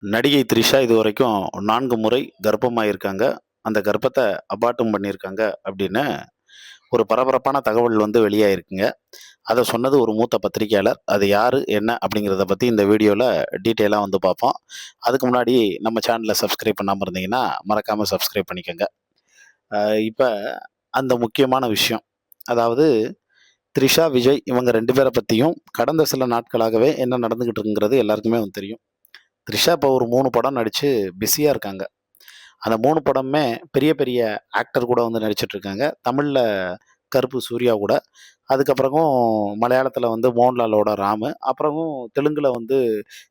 நடிகை த்ரிஷா இதுவரைக்கும் 4 முறை கர்ப்பமாயிருக்காங்க. அந்த கர்ப்பத்த அபார்ட்டும் பண்ணியிருக்காங்க அப்படின்னு ஒரு பரபரப்பான தகவல் வந்து வெளியாயிருக்குங்க. அத சொன்னது ஒரு மூத்த பத்திரிக்கையாளர். அது யாரு? என்ன? அப்படிங்கிறத பத்தி இந்த வீடியோல டீட்டெயிலா வந்து பார்ப்போம். அதுக்கு முன்னாடி நம்ம சேனல சப்ஸ்கிரைப் பண்ணாம இருந்தீங்கன்னா, மறக்காம சப்ஸ்கிரைப் பண்ணிக்கங்க. அ இப்ப அந்த முக்கியமான விஷயம். அதாவது த்ரிஷா, விஜய் இவங்க 2 பேர பத்தியும் கடந்த சில நாட்களாகவே என்ன நடந்துகிட்டு இருக்குங்கிறது எல்லாருக்குமே வந்து தெரியும். த்ரிஷா இப்போ ஒரு 3 படம் நடிச்சு பிஸியா இருக்காங்க. அந்த 3 படமுமே பெரிய, பெரிய ஆக்டர் கூட வந்து நடிச்சுட்ருக்காங்க. தமிழ்ல கருப்பு சூர்யா கூட, அதுக்கப்புறமும் மலையாளத்தில வந்து மோகன்லாலோட ராமு, அப்புறமும் தெலுங்குல வந்து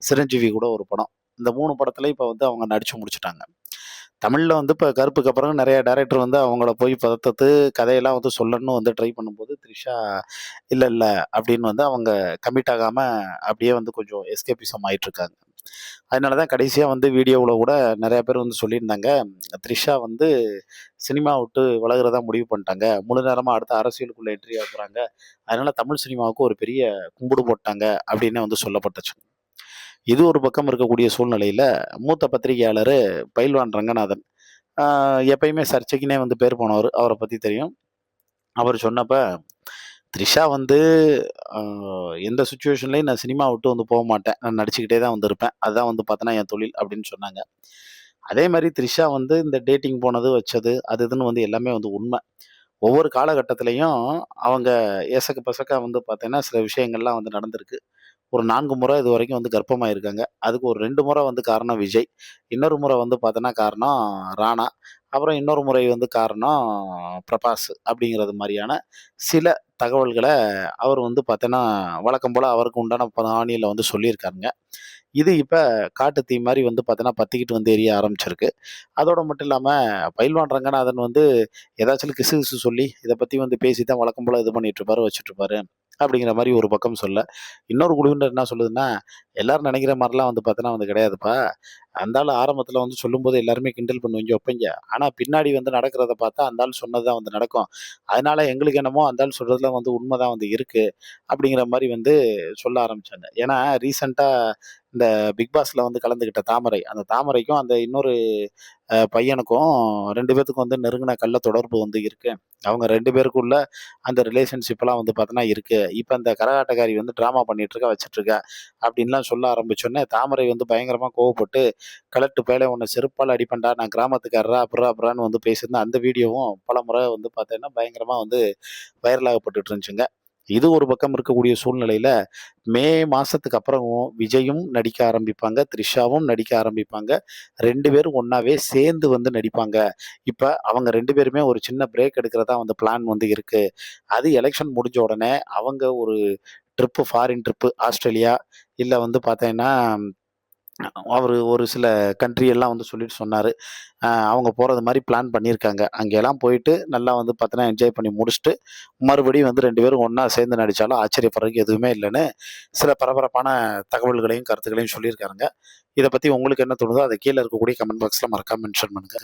சிரஞ்சீவி கூட ஒரு படம். இந்த 3 படத்துலயும் இப்ப வந்து அவங்க நடிச்சு முடிச்சுட்டாங்க. தமிழ்ல வந்து இப்ப கருப்புக்கு அப்புறம் நெறைய டைரக்டர் வந்து அவங்கள போய் பதத்தத்து கதையெல்லாம் வந்து சொல்லணும்னு வந்து ட்ரை பண்ணும்போது, த்ரிஷா இல்ல, இல்ல அப்படின்னு வந்து அவங்க கமிட் ஆகாம அப்படியே வந்து கொஞ்சம் எஸ்கேபிசம் ஆயிட்டுருக்காங்க. அதனால தான் கடைசியா வந்து வீடியோவுல கூட நெறைய பேர் வந்து சொல்லியிருந்தாங்க, த்ரிஷா வந்து சினிமா விட்டு விலகுறதா முடிவு பண்ணிட்டாங்க. முழு நேரமா அடுத்த அரசியலுக்குள்ள என்ட்ரி ஆக போறாங்க. அதனால தமிழ் சினிமாவுக்கு ஒரு பெரிய கும்புடு போட்டாங்க அப்படின்னு வந்து சொல்லப்பட்டுச்சு. இது ஒரு பக்கம் இருக்கக்கூடிய சூழ்நிலையில, மூத்த பத்திரிகையாளரு பயில்வான் ரங்கநாதன், ஆ எப்பயுமே சர்ச்சைக்குன்னே வந்து பேர் போனவரு. அவர பத்தி தெரியும். அவரு சொன்னப்ப, "த்ரிஷா வந்து அ எந்த சிச்சுவேஷன்லயும் நான் சினிமா விட்டு வந்து போமாட்டேன். நான் நடிச்சுக்கிட்டே தான் வந்து இருப்பேன். அதுதான் வந்து பார்த்தோன்னா என் தொழில்" அப்படின்னு சொன்னாங்க. அதே மாரி த்ரிஷா வந்து இந்த டேட்டிங் போனது, வச்சது, அது இதுன்னு வந்து எல்லாமே வந்து உண்ம. ஒவ்வொரு காலகட்டத்திலயும் அவங்க எசகு பெசகா வந்து பார்த்தீங்கன்னா, சில விஷயங்கள்லாம் வந்து நடந்திருக்கு. ஒரு 4 முறை இதுவரைக்கும் வந்து கர்ப்பமாயிருக்காங்க. அதுக்கு ஒரு 2 முறை வந்து காரணம் விஜய். இன்னொரு முறை வந்து பார்த்தோன்னா காரணம் ராணா. அப்புறம் இன்னொரு முறை வந்து காரணம் பிரபாஸ் அப்படிங்கிறது மாரியான சில தகவல்கள அவர் வந்து பார்த்தோன்னா, வழக்கம் போல அவருக்கு உண்டான பாணியில வந்து சொல்லியிருக்காருங்க. இது இப்ப காட்டு தீ மாரி வந்து பார்த்தோன்னா, பத்திக்கிட்டு வந்து எரிய ஆரம்பிச்சிருக்கு. அதோட மட்டும் இல்லாம, பயில்வான் ரங்கநாதன் வந்து ஏதாச்சும் கிசு கிசு சொல்லி, இத பத்தி வந்து பேசி தான் வழக்கம் போல இது பண்ணிட்டு இருப்பாரு, வச்சுட்டு இருப்பாரு. அப்படிங்கிற மாரி ஒரு பக்கம் சொல்ல. இன்னொரு குழுவினர் என்ன சொல்லுதுன்னா, எல்லாரும் நெனைக்கிற மாரிலாம் வந்து பார்த்தோன்னா வந்து கிடையாதுப்பா. அந்த ஆளு ஆரம்பத்தில வந்து சொல்லும்போது எல்லாருமே கிண்டல் பண்ணுவீங்க, வைப்பீங்க. ஆனா பின்னாடி வந்து நடக்கிறத பார்த்தா, அந்த ஆள் சொன்னது தான் வந்து நடக்கும். அதனால எங்களுக்கு என்னமோ அந்த ஆள் சொல்றதுல வந்து உண்ம தான் வந்து இருக்கு. அப்படிங்கிற மாரி வந்து சொல்ல ஆரம்பிச்சாங்க. ஏன்னா ரீசென்ட்டா இந்த பிக் பாஸ்ல வந்து கலந்துக்கிட்ட தாமரை. அந்த தாமரைக்கும் அந்த இன்னொரு பையனுக்கும் 2 பேத்துக்கும் வந்து நெருங்குன கள்ள தொடர்பு வந்து இருக்கு. அவங்க 2 பேருக்குள்ள அந்த ரிலேஷன்ஷிப்லாம் வந்து பார்த்தோன்னா இருக்கு. இப்ப இந்த கரகாட்டக்காரி வந்து ட்ராமா பண்ணிட்டுருக்கா, வச்சுட்டுருக்கா அப்டின்லாம் சொல்ல ஆரம்பிச்சோனே, தாமரை வந்து பயங்கரமா கோவப்பட்டு, "கழட்டு பயலே உன்ன செருப்பால அடிப்பேன்டா, நான் கிராமத்துக்காரரா" அப்புட்றா அப்புட்றான்னு வந்து பேசியிருந்த அந்த வீடியோவும் பலமுறை வந்து பார்த்தீங்கன்னா, பயங்கரமா வந்து வைரல் ஆகப்பட்டுட்டு இருந்துச்சுங்க. இது ஒரு பக்கம் இருக்கக்கூடிய சூழ்நிலையில, மே மாசத்துக்கு அப்புறமும் விஜயும் நடிக்க ஆரம்பிப்பாங்க, த்ரிஷாவும் நடிக்க ஆரம்பிப்பாங்க. 2 பேரும் ஒண்ணாவே சேர்ந்து வந்து நடிப்பாங்க. இப்ப அவங்க 2 பேருமே ஒரு சின்ன பிரேக் எடுக்கிறதா வந்து பிளான் வந்து இருக்கு. அது எலக்ஷன் முடிஞ்ச உடனே அவங்க ஒரு ஃபாரின் ட்ரிப்பு ஆஸ்திரேலியா, இல்ல வந்து பார்த்தீங்கன்னா, அவரு ஒரு சில கண்ட்ரி எல்லாம் வந்து சொல்லிட்டு சொன்னாரு. அவங்க போறது மாரி பிளான் பண்ணியிருக்காங்க. அங்கெல்லாம் போயிட்டு நல்லா வந்து பார்த்தீங்கன்னா, என்ஜாய் பண்ணி முடிச்சுட்டு, மறுபடியும் வந்து 2 பேரும் ஒண்ணா சேர்ந்து நடிச்சாலும் ஆச்சரியப்படுறதுக்கு எதுவுமே இல்லன்னு, சில பரபரப்பான தகவல்களையும், கருத்துக்களையும் சொல்லியிருக்காருங்க. இத பத்தி உங்களுக்கு என்ன தோணுதோ, அத கீழ இருக்கக்கூடிய கமெண்ட் பாக்ஸ்ல மறக்காம மென்ஷன் பண்ணுங்க.